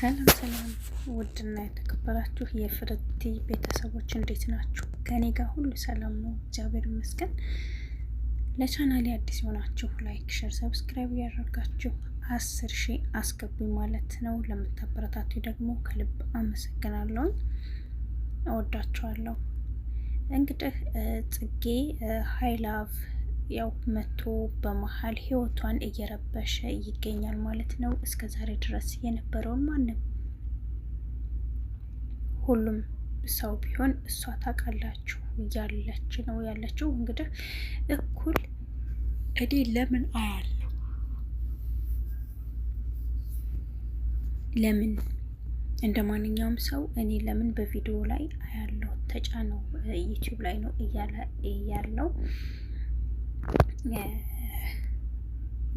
ሰላም ሰላም ውድና የተከበራችሁ የፍርቲ ቤተሰቦች እንዴት ናችሁ? ከኔ ጋር ሁሉ ሰላም ነው፣ እግዚአብሔር ይመስገን። ለቻናሌ አዲስ የሆናችሁ ላይክ፣ ሼር፣ ሰብስክራይብ ያደርጋችሁ 10,000 አስገቡኝ ማለት ነው። ለምታበረታቱ ደግሞ ከልብ አመሰግናለሁ፣ እወዳችኋለሁ። እንግዲህ ጽጌ ሀይላቭ ያው መቶ በመሀል ህይወቷን እየረበሸ ይገኛል ማለት ነው። እስከ ዛሬ ድረስ የነበረውን ማንም ሁሉም ሰው ቢሆን እሷ ታውቃላችሁ እያለች ነው ያለችው። እንግዲህ እኩል እኔ ለምን አያለሁ ለምን እንደ ማንኛውም ሰው እኔ ለምን በቪዲዮ ላይ አያለሁ ተጫነው ዩቲዩብ ላይ ነው እያለው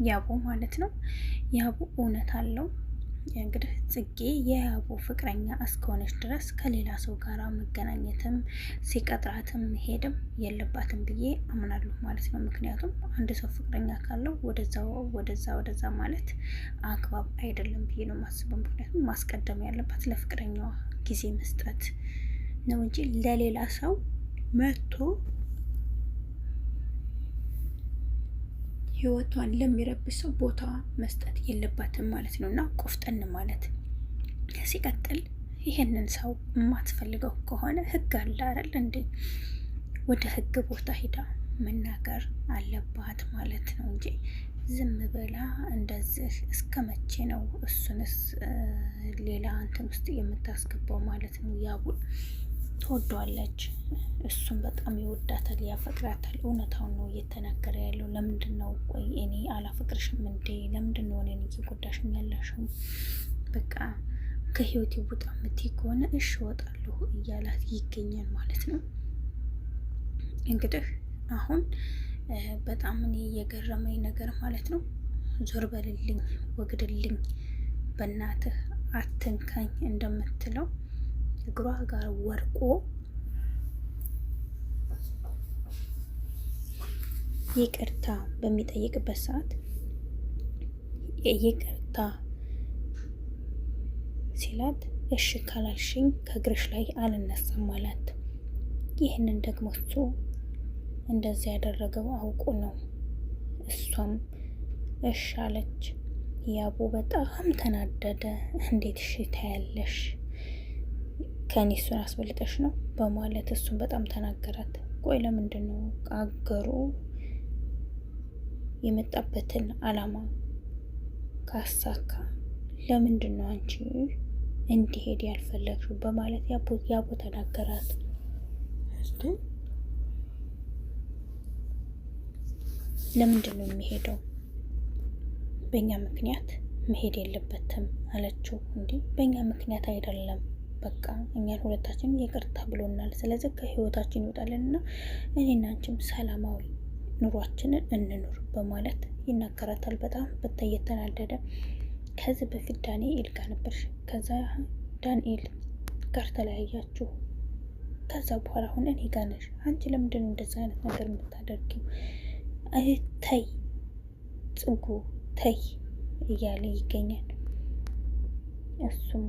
ያቡ ማለት ነው። ያቡ እውነት አለው። እንግዲህ ጽጌ የያቡ ፍቅረኛ እስከሆነች ድረስ ከሌላ ሰው ጋር መገናኘትም ሲቀጥራትም ሄድም የለባትም ብዬ አምናለሁ ማለት ነው። ምክንያቱም አንድ ሰው ፍቅረኛ ካለው ወደዛ ማለት አግባብ አይደለም ብዬ ነው የማስበው። ምክንያቱም ማስቀደም ያለባት ለፍቅረኛዋ ጊዜ መስጠት ነው እንጂ ለሌላ ሰው መጥቶ ህይወቷን ለሚረብሰው ቦታ መስጠት የለባትም ማለት ነው። እና ቆፍጠን ማለት ሲቀጥል ይሄንን ሰው የማትፈልገው ከሆነ ህግ አለ አይደል እንዴ? ወደ ህግ ቦታ ሂዳ መናገር አለባት ማለት ነው እንጂ ዝም ብላ እንደዚህ እስከ መቼ ነው እሱንስ ሌላ እንትን ውስጥ የምታስገባው ማለት ነው። ያቡን ትወዷለች፣ እሱም በጣም ይወዳታል፣ ያፈቅራታል። እውነታውን ነው እየተናገረ ያለው። ለምንድን ነው ቆይ እኔ አላፈቅርሽም እንዴ? ለምንድን ነው እኔን እየጎዳሽኝ ያለሽው? በቃ ከህይወቴ ውጣ የምትይ ከሆነ እሺ እወጣለሁ እያላት ይገኛል ማለት ነው። እንግዲህ አሁን በጣም እኔ የገረመኝ ነገር ማለት ነው፣ ዞር በልልኝ፣ ወግድልኝ፣ በእናትህ አትንካኝ እንደምትለው እግሯ ጋር ወርቆ ይቅርታ በሚጠይቅበት ሰዓት ይቅርታ ሲላት እሺ ካላልሽኝ ከእግርሽ ላይ አልነሳም አላት። ይህንን ደግሞ እሱ እንደዚያ ያደረገው አውቁ ነው። እሷም እሺ አለች። ያቡ በጣም ተናደደ። እንዴት እሺ ታያለሽ? ከኔ እሱን አስበልጠሽ ነው በማለት እሱን በጣም ተናገራት። ቆይ ለምንድን ነው አገሩ የመጣበትን አላማ ካሳካ ለምንድን ነው አንቺ እንዲሄድ ያልፈለግሽው? በማለት ያቡ ተናገራት። ለምንድን ነው የሚሄደው? በእኛ ምክንያት መሄድ የለበትም አለችው። እንዲህ በእኛ ምክንያት አይደለም፣ በቃ እኛን ሁለታችን ይቅርታ ብሎናል። ስለዚህ ከህይወታችን ይወጣልን እና እኔና አንቺም ሰላማዊ ኑሯችንን እንኑር በማለት ይናገራታል። በጣም እየተናደደ ከዚህ በፊት ዳንኤል ጋር ነበርሽ፣ ከዛ ዳንኤል ጋር ተለያያችሁ፣ ከዛ በኋላ አሁን እኔ ጋር ነሽ። አንቺ ለምንድን ነው እንደዛ አይነት ነገር የምታደርጊው? ተይ ጽጉ ተይ እያለ ይገኛል። እሷም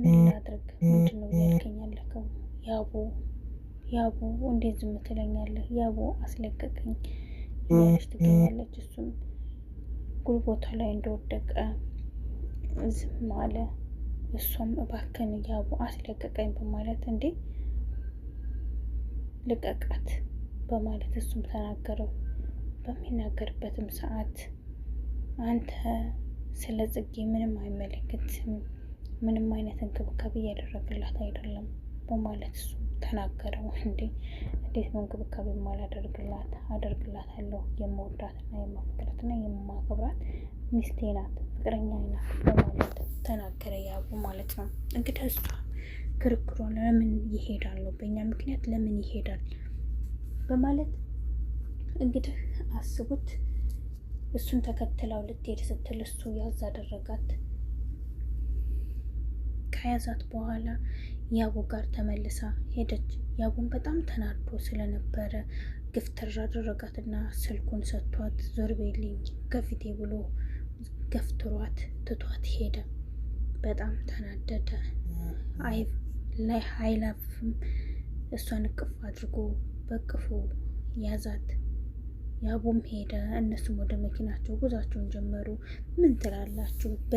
ምን ላድርግ? ምንድን ነው እያልከኝ ያለከው? ያቡ እንዴት ዝም ትለኛለህ? ያቡ አስለቀቀኝ እያለች ትገኛለች። እሱም ጉልቦታ ላይ እንደወደቀ ዝም አለ። እሷም እባክን ያቡ አስለቀቀኝ በማለት እንዴ ልቀቃት በማለት እሱም ተናገረው። በሚናገርበትም ሰዓት አንተ ስለ ጽጌ ምንም አይመለከትም፣ ምንም አይነት እንክብካቤ እያደረግላት አይደለም በማለት እሱ ተናገረው። እንዴት ነው እንክብካቤ ማላደርግላት? አደርግላታለሁ፣ የምወዳትና የማፈቅራትና የማከብራት ሚስቴ ናት፣ ፍቅረኛ ናት በማለት ተናገረ ያቡ ማለት ነው። እንግዲህ እሷ ክርክሯ ለምን ይሄዳል ነው፣ በእኛ ምክንያት ለምን ይሄዳል በማለት እንግዲህ አስቡት። እሱን ተከትለው ልትሄድ ስትል እሱ ያዝ አደረጋት። ከያዛት በኋላ ያቡ ጋር ተመልሳ ሄደች። ያቡን በጣም ተናዶ ስለነበረ ግፍትር አደረጋትና ስልኩን ሰጥቷት ዞር በይልኝ ከፊቴ ብሎ ገፍትሯት ትቷት ሄደ። በጣም ተናደደ። ላይ ሀይላፍም እሷን እቅፍ አድርጎ በቅፉ ያዛት። ያቡም ሄደ። እነሱም ወደ መኪናቸው ጉዟቸውን ጀመሩ። ምን ትላላችሁ?